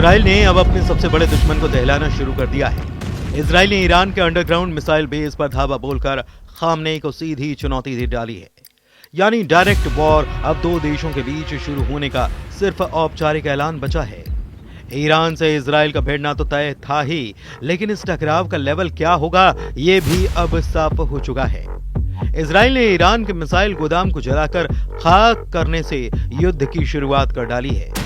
Israel ने अब अपने सबसे बड़े दुश्मन को दहलाना शुरू कर दिया है। इजराइल ने ईरान के अंडरग्राउंड मिसाइल बेस पर धावा बोलकर खामनेई को सीधी चुनौती दे डाली है। यानी डायरेक्ट वॉर अब दो देशों के बीच शुरू होने का सिर्फ औपचारिक ऐलान बचा है। ईरान से इजराइल का भिड़ना तो तय था ही, लेकिन इस टकराव का लेवल क्या होगा ये भी अब साफ हो चुका है। इजराइल ने ईरान के मिसाइल गोदाम को जलाकर खाक करने से युद्ध की शुरुआत कर डाली है।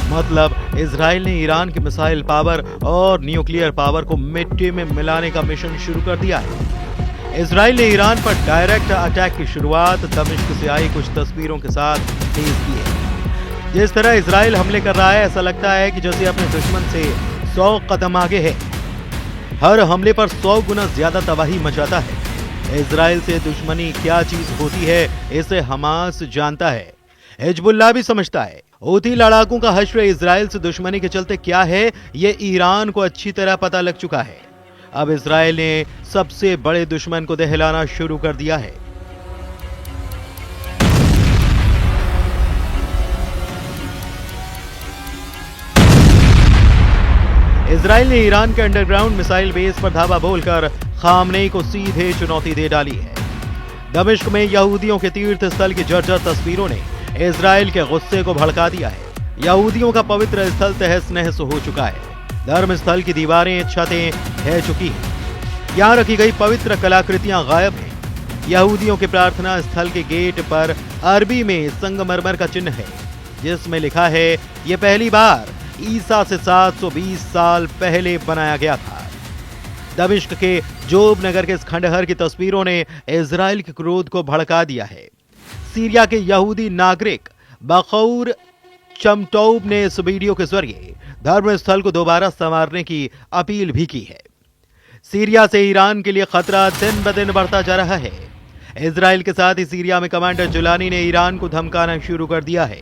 मतलब इजराइल ने ईरान के मिसाइल पावर और न्यूक्लियर पावर को मिट्टी में मिलाने का मिशन शुरू कर दिया है। इजराइल ने ईरान पर डायरेक्ट अटैक की शुरुआत दमिश्क से आई कुछ तस्वीरों के साथ तेज की है। जिस तरह इजराइल हमले कर रहा है, ऐसा लगता है कि जैसे अपने दुश्मन से 100 कदम आगे है। हर हमले पर 100 गुना ज्यादा तबाही मचाता है। इजराइल से दुश्मनी क्या चीज होती है इसे हमास जानता है, हिजबुल्लाह भी समझता है। हूथी लड़ाकों का हश्र इजराइल से दुश्मनी के चलते क्या है ये ईरान को अच्छी तरह पता लग चुका है। अब इजराइल ने सबसे बड़े दुश्मन को दहलाना शुरू कर दिया है। इजराइल ने ईरान के अंडरग्राउंड मिसाइल बेस पर धावा बोलकर खामनेई को सीधे चुनौती दे डाली है। दमिश्क में यहूदियों के तीर्थ स्थल की जर्जर तस्वीरों ने इजराइल के गुस्से को भड़का दिया है। यहूदियों का पवित्र स्थल तहस नहस हो चुका है। धर्म स्थल की दीवारें छतें ढह चुकी हैं। यहाँ रखी गई पवित्र कलाकृतियां गायब हैं। यहूदियों के प्रार्थना स्थल के गेट पर अरबी में संगमरमर का चिन्ह है, जिसमें लिखा है ये पहली बार ईसा से 720 साल पहले बनाया गया था। दमिश्क के जोब नगर के इस खंडहर की तस्वीरों ने इजराइल के क्रोध को भड़का दिया है। सीरिया के यहूदी नागरिक बखौर चमटौब ने इस वीडियो के जरिए धर्म स्थल को दोबारा संवारने की अपील भी की है। सीरिया से ईरान के लिए खतरा दिन ब दिन बढ़ता जा रहा है। इजराइल के साथ ही सीरिया में कमांडर जुलानी ने ईरान को धमकाना शुरू कर दिया है।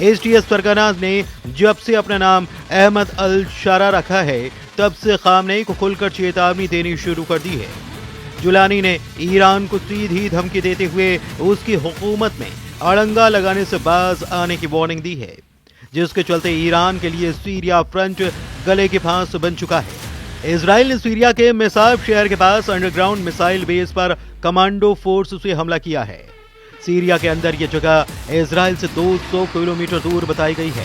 एसटीएस फरगाना ने जब से अपना नाम अहमद अल शारा रखा है, तब से खामनेई को खुलकर चेतावनी देनी शुरू कर दी है। जुलानी ने ईरान को सीधी धमकी देते हुए उसकी हुकूमत में अड़ंगा लगाने से बाज आने की वार्निंग दी है, जिसके चलते ईरान के लिए सीरिया फ्रंट गले की फांस बन चुका है। इजराइल ने सीरिया के मेसाब शहर के पास अंडरग्राउंड मिसाइल बेस पर कमांडो फोर्स से हमला किया है। सीरिया के अंदर ये जगह इजराइल से 200 किलोमीटर दूर बताई गई है।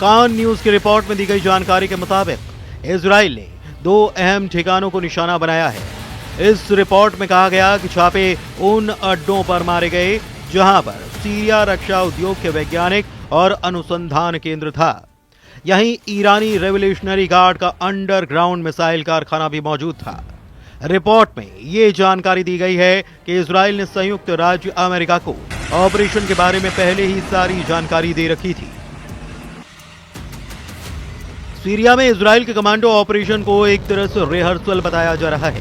कान न्यूज की रिपोर्ट में दी गई जानकारी के मुताबिक इजराइल ने 2 अहम ठिकानों को निशाना बनाया है। इस रिपोर्ट में कहा गया कि छापे उन अड्डों पर मारे गए जहां पर सीरिया रक्षा उद्योग के वैज्ञानिक और अनुसंधान केंद्र था। यहीं ईरानी रेवोल्यूशनरी गार्ड का अंडरग्राउंड मिसाइल कारखाना भी मौजूद था। रिपोर्ट में ये जानकारी दी गई है कि इजराइल ने संयुक्त राज्य अमेरिका को ऑपरेशन के बारे में पहले ही सारी जानकारी दे रखी थी। सीरिया में इजराइल के कमांडो ऑपरेशन को एक तरह से रिहर्सल बताया जा रहा है,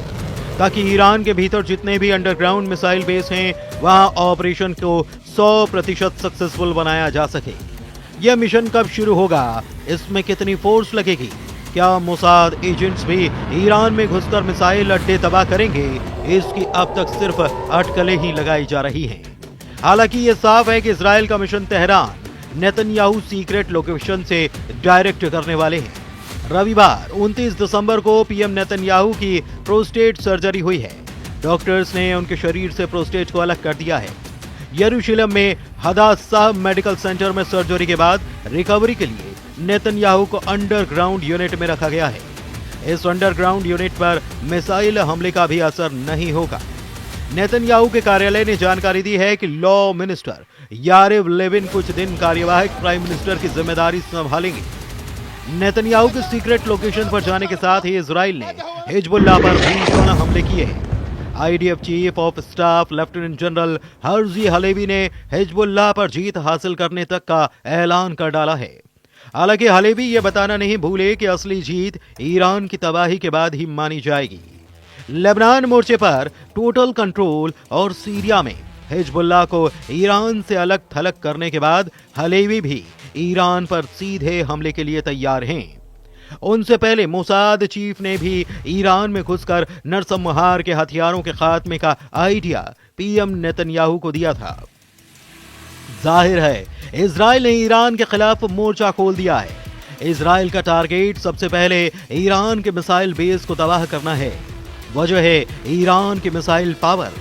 ताकि ईरान के भीतर जितने भी अंडरग्राउंड मिसाइल बेस हैं वहां ऑपरेशन को 100% सक्सेसफुल बनाया जा सके। यह मिशन कब शुरू होगा, इसमें कितनी फोर्स लगेगी, क्या मोसाद एजेंट्स भी ईरान में घुसकर मिसाइल अड्डे तबाह करेंगे, इसकी अब तक सिर्फ अटकलें ही लगाई जा रही हैं। हालांकि ये साफ है कि इजराइल का mission Tehran Netanyahu secret location से डायरेक्ट करने वाले हैं। रविवार 29 दिसंबर को पीएम नेतन्याहू की प्रोस्टेट सर्जरी हुई है। डॉक्टर्स ने उनके शरीर से प्रोस्टेट को अलग कर दिया है। यरूशलेम में हदासा मेडिकल सेंटर में सर्जरी के बाद रिकवरी के लिए नेतन्याहू को अंडरग्राउंड यूनिट में रखा गया है। इस अंडरग्राउंड यूनिट पर मिसाइल हमले का भी असर नहीं होगा। नेतन्याहू के कार्यालय ने जानकारी दी है कि लॉ मिनिस्टर यारिव लेविन कुछ दिन कार्यवाहक प्राइम मिनिस्टर की जिम्मेदारी संभालेंगे। नेतन्याहू के सीक्रेट लोकेशन पर जाने के साथ ही इजराइल ने हिजबुल्लाह पर भीषण हमले किए हैं। IDF chief of staff lieutenant general Herzi Halevi ने हिजबुल्लाह पर जीत हासिल करने तक का ऐलान कर डाला है। हालांकि हलेवी ये बताना नहीं भूले कि असली जीत ईरान की तबाही के बाद ही मानी जाएगी। लेबनान मोर्चे पर टोटल कंट्रोल और सीरिया में हिजबुल्लाह को ईरान से अलग थलग करने के बाद हलेवी भी ईरान पर सीधे हमले के लिए तैयार हैं। उनसे पहले मोसाद चीफ ने भी ईरान में घुसकर नरसंहार के हथियारों के खात्मे का आइडिया पीएम नेतन्याहू को दिया था। जाहिर है इजराइल ने ईरान के खिलाफ मोर्चा खोल दिया है। इजराइल का टारगेट सबसे पहले ईरान के मिसाइल बेस को तबाह करना है। वजह है ईरान की मिसाइल पावर।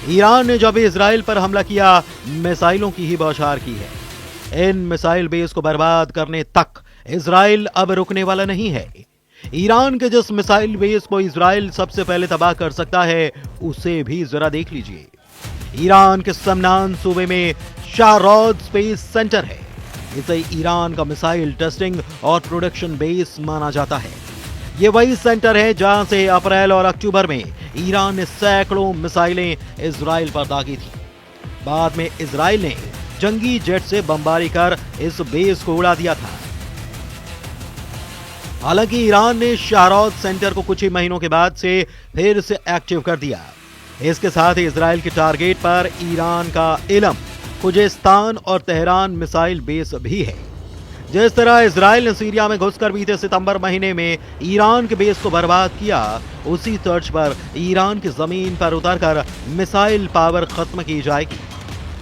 ईरान ने जब इजराइल पर हमला किया, मिसाइलों की ही बौछार की है। इन मिसाइल बेस को बर्बाद करने तक इजराइल अब रुकने वाला नहीं है। ईरान के जिस मिसाइल बेस को इजराइल सबसे पहले तबाह कर सकता है, उसे भी जरा देख लीजिए। ईरान के समनान सूबे में शाहरोद स्पेस सेंटर है। इसे ईरान का मिसाइल टेस्टिंग और प्रोडक्शन बेस माना जाता है। ये वही सेंटर है जहां से अप्रैल और अक्टूबर में ईरान ने सैकड़ों मिसाइलें इजराइल पर दागी थी। बाद में इजराइल ने जंगी जेट से बमबारी कर इस बेस को उड़ा दिया था। हालांकि ईरान ने शाहरोद सेंटर को कुछ ही महीनों के बाद से फिर से एक्टिव कर दिया। इसके साथ ही इजराइल के टारगेट पर ईरान का इलम, खुजेस्तान और तेहरान मिसाइल बेस भी है। जिस तरह इजराइल ने सीरिया में घुसकर बीते सितंबर महीने में ईरान के बेस को बर्बाद किया, उसी तर्ज पर ईरान की जमीन पर उतरकर मिसाइल पावर खत्म की जाएगी।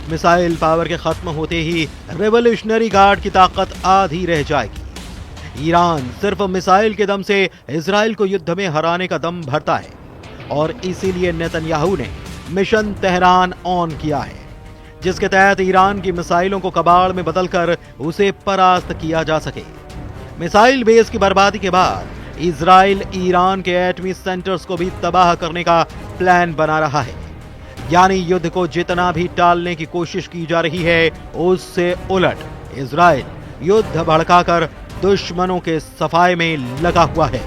मिसाइल पावर के खत्म होते ही रेवोल्यूशनरी गार्ड की ताकत आधी रह जाएगी। ईरान सिर्फ मिसाइल के दम से इजराइल को युद्ध में हराने का दम भरता है और इसीलिए नेतन्याहू ने मिशन तेहरान ऑन किया है, जिसके तहत ईरान की मिसाइलों को कबाड़ में बदलकर उसे परास्त किया जा सके। मिसाइल बेस की बर्बादी के बाद इजराइल ईरान के एटमी सेंटर्स को भी तबाह करने का प्लान बना रहा है। यानी युद्ध को जितना भी टालने की कोशिश की जा रही है, उससे उलट इजराइल युद्ध भड़काकर दुश्मनों के सफाए में लगा हुआ है।